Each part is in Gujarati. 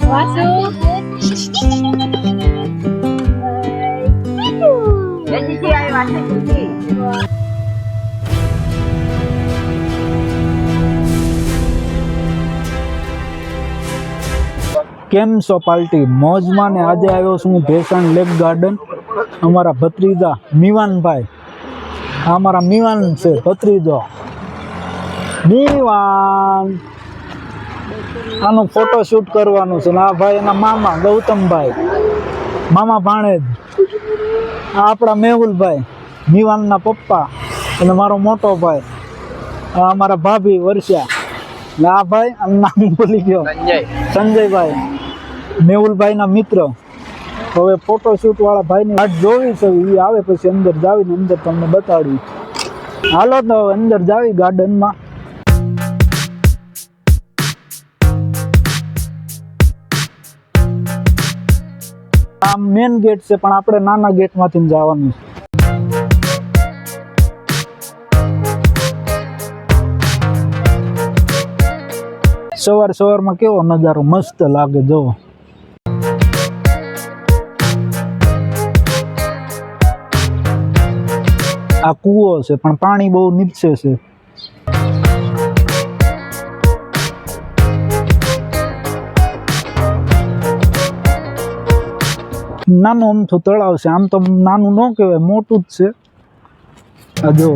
વાસુ જલ્દી આવી વાત જલ્દી. કેમ છો પાર્ટી મોજમાં ને આજે આવ્યો છું હું ભેસાણ લેક ગાર્ડન અમારા ભત્રીજા મીવાનભાઈ આ અમારા મીવાન છે ભત્રીજો મીવાન આનું ફોટો શૂટ કરવાનું છે ને આ ભાઈ એના મામા ગૌતમભાઈ મામા ભાણેજ આ આપણા મેહુલભાઈ મીવાનના પપ્પા અને મારો મોટો ભાઈ આ અમારા ભાભી વર્ષા ને આ ભાઈ આનું નામ ભૂલી ગયો સંજયભાઈ મેહુલભાઈના મિત્ર. હવે ફોટોશૂટ વાળા ભાઈની વાટ જોવી છે, એ આવે પછી અંદર જાવીને અંદર તમને બતાડવી. હાલો તો અંદર જાવી ગાર્ડનમાં. આ મેન ગેટ છે પણ આપણે નાના ગેટમાંથી જવાનું છે. સવાર સવારમાં કેવો નજારો મસ્ત લાગે જો. આ કૂવો છે પણ પાણી બહુ નીચે છે. નાનું અમથું તળાવ છે, આમ તો નાનું ન કહેવાય, મોટું જ છે. આ જો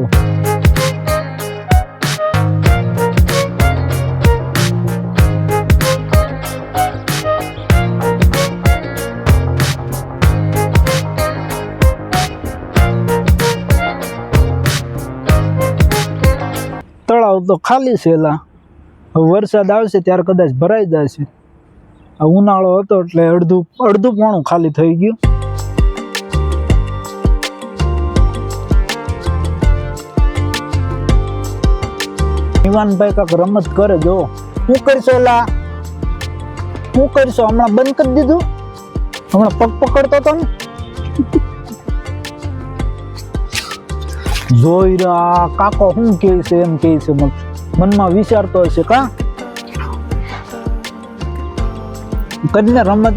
તળાવ તો ખાલી છે. એલા હવે વરસાદ આવશે ત્યારે કદાચ ભરાઈ જશે. આ ઉનાળો હતો એટલે અડધું પોણું ખાલી થઈ ગયું. ઈવાનભાઈ કાંક રમત કરે જો. શું કરશો એલા શું કરશો? હમણાં બંધ કરી દીધું, હમણાં પગ પકડતો હતો ને. જોઈ રહ્યા કાકો શું કહે છે એમ કહે છે, મનમાં વિચારતો હશે કા કરીને રમત.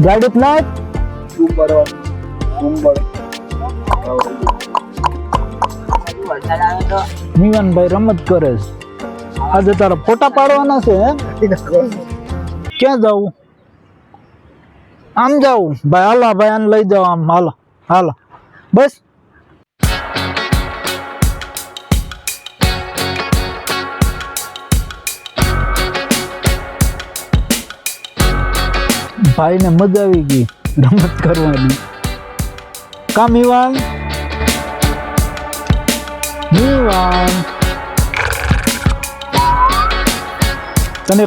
ગાડી નાખ મીવાનભાઈ રમત કરે છે. આજે તારા ફોટા પાડવાના છે હે? ક્યાં જવું? આમ જાવું ભાઈ? હાલો ભાઈ આને લઈ જાઓ આમ. હાલો હાલો બસ. ભાઈને મજા આવી ગઈ રમત કરવાની. કા મીવાન? મીવાન તને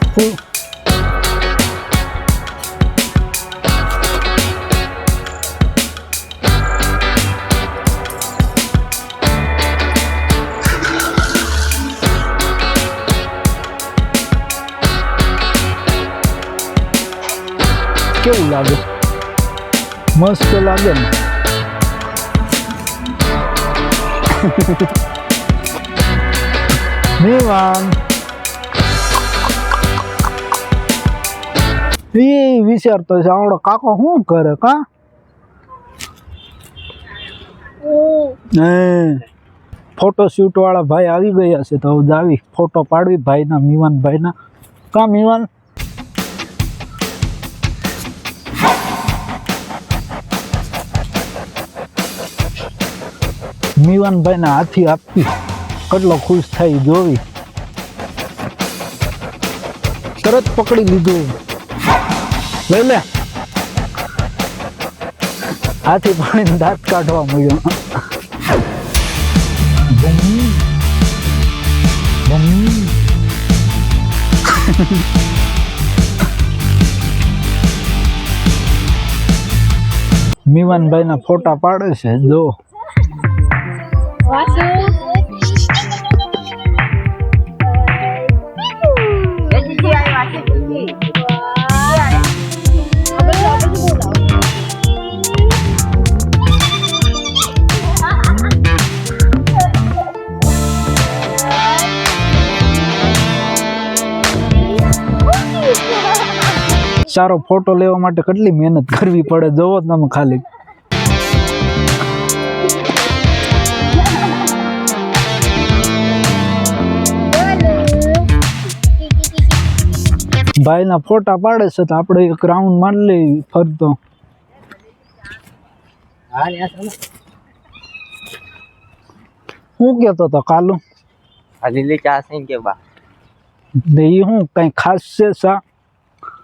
કેવું લાગે? મસ્ત લાગે ને? મીવાન એ વિચારતો છે આવડો કાકો શું કરે કા? ફોટોશૂટ વાળા ભાઈ આવી ગયા છે તો હવે આવી ફોટો પાડવી ભાઈના, મીવાન ભાઈના. કા મીવાન? મીવાન ભાઈને હાથી આપી કેટલો ખુશ થાય જોવી. તરત પકડી લીધું. લઈ લે. હાથી પાણીને દાંત કાઢવા મળ્યો. મીવાનભાઈ ના ફોટા પાડે છે જો. વાસુ જલ્દી આવી વાત જલ્દી. સારો ફોટો લેવા માટે કેટલી મહેનત કરવી પડે જોવો તમે ખાલી. ભાઈના ફોટા પાડે છે તો આપણે એક રાઉન્ડ મારી લઈ ફરતો. હું કેતો તો કાલુ લીલી ચા છે કે બા એ હું કઈ ખાસ છે સા?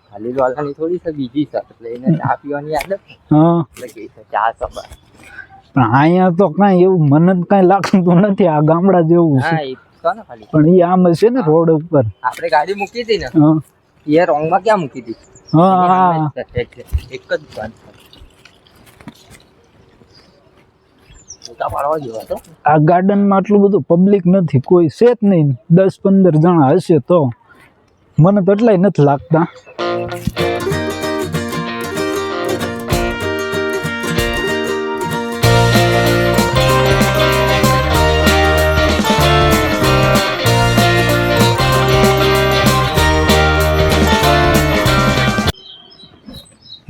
ખાલી વાળાની થોડી છે બીજી છે એટલે એને ચા પીવાની આદત હા એટલે કે છે ચા છે બા. પણ અહીંયા તો કઈ એવું મને જ કઈ લાગતું નથી આ ગામડા જેવું છે. હા એ તો ને ખાલી પણ એ આમ છે ને રોડ ઉપર. આપણે ગાડી મૂકી હતી ને હા એ રોંગ માં ક્યાં મૂકી હતી? હા હા એક જ દુકાન છે. ફોટા પાડવા જેવા તો આ ગાર્ડનમાં આટલું બધું પબ્લિક નથી, કોઈ છે જ નહીં. 10-15 જણા હશે તો, મને તો એટલાય નથી લાગતા.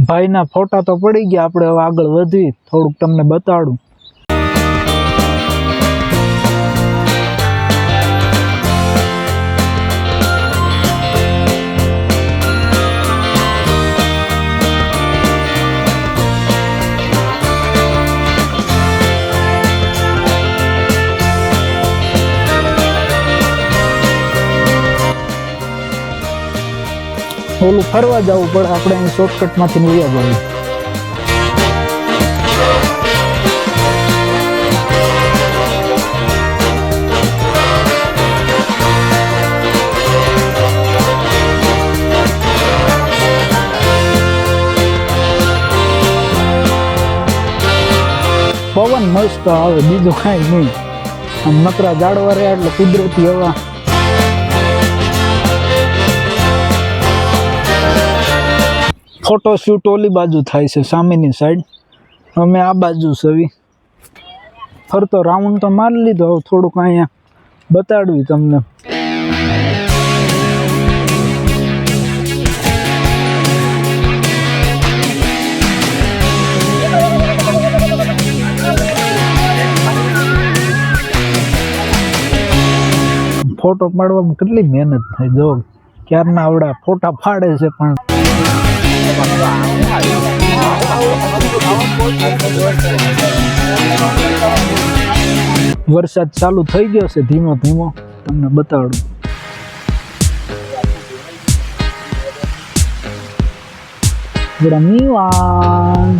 ભાઈના ફોટા તો પડી ગયા, આપણે હવે આગળ વધી થોડુંક તમને બતાડું. ઓલું ફરવા જવું પડે, આપણે અહીં શોર્ટકટમાંથી વયા જઈએ. પવન મસ્ત આવે, બીજું કાંઈ નહીં. આમ નકરા ઝાડવા રહ્યા એટલે કુદરતી હવા. ફોટો શૂટ ઓલી બાજુ થાય છે સામેની સાઈડ, અમે આ બાજુ સવી ફરતો રાઉન્ડ તો મારી લીધો. હવે થોડુંક અહીંયા બતાડવી તમને. ફોટો પાડવામાં કેટલી મહેનત થાય જો, ક્યારના આવડા ફોટા પાડે છે પણ વરસાદ ચાલુ થઈ ગયો છે ધીમો ધીમો, તમને બતાડું. બડા મીવાન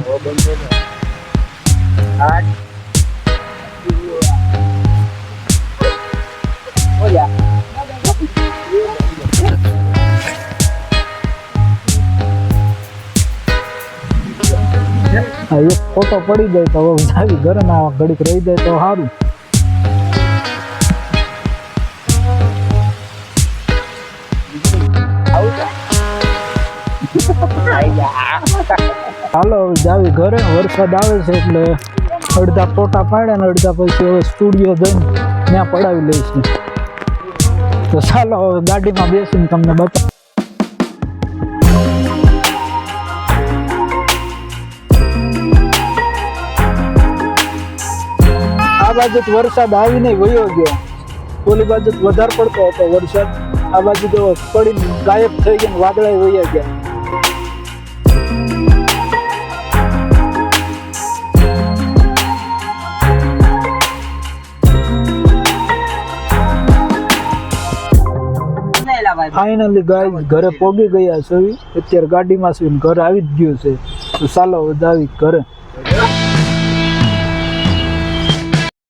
એક ફોટો પડી જાય તો હવે જાવી ઘરે ના ઘડીક રહી જાય તો સારું. હાલો હવે જાવી ઘરે, વરસાદ આવે છે એટલે અડધા ફોટા પાડ્યા ને અડધા પછી હવે સ્ટુડિયો જઈને ત્યાં પડાવી લઈશું. તો ચાલો હવે ગાડીમાં બેસીને તમને બતાવ. આ બાજુ વરસાદ આવીને વયો ગયો, ઓલી બાજુ વધારે પડતો હતો વરસાદ. આ બાજુ તો પડીને ગાયબ થઈ ગયા, વાદળા વયા ગયા. ફાઇનલી ગાઈસ ઘરે પહોંચી ગયા છે. અત્યારે ગાડીમાં છે, ઘર આવી જ ગયું છે. તો ચાલો હવે જાવી ઘરે.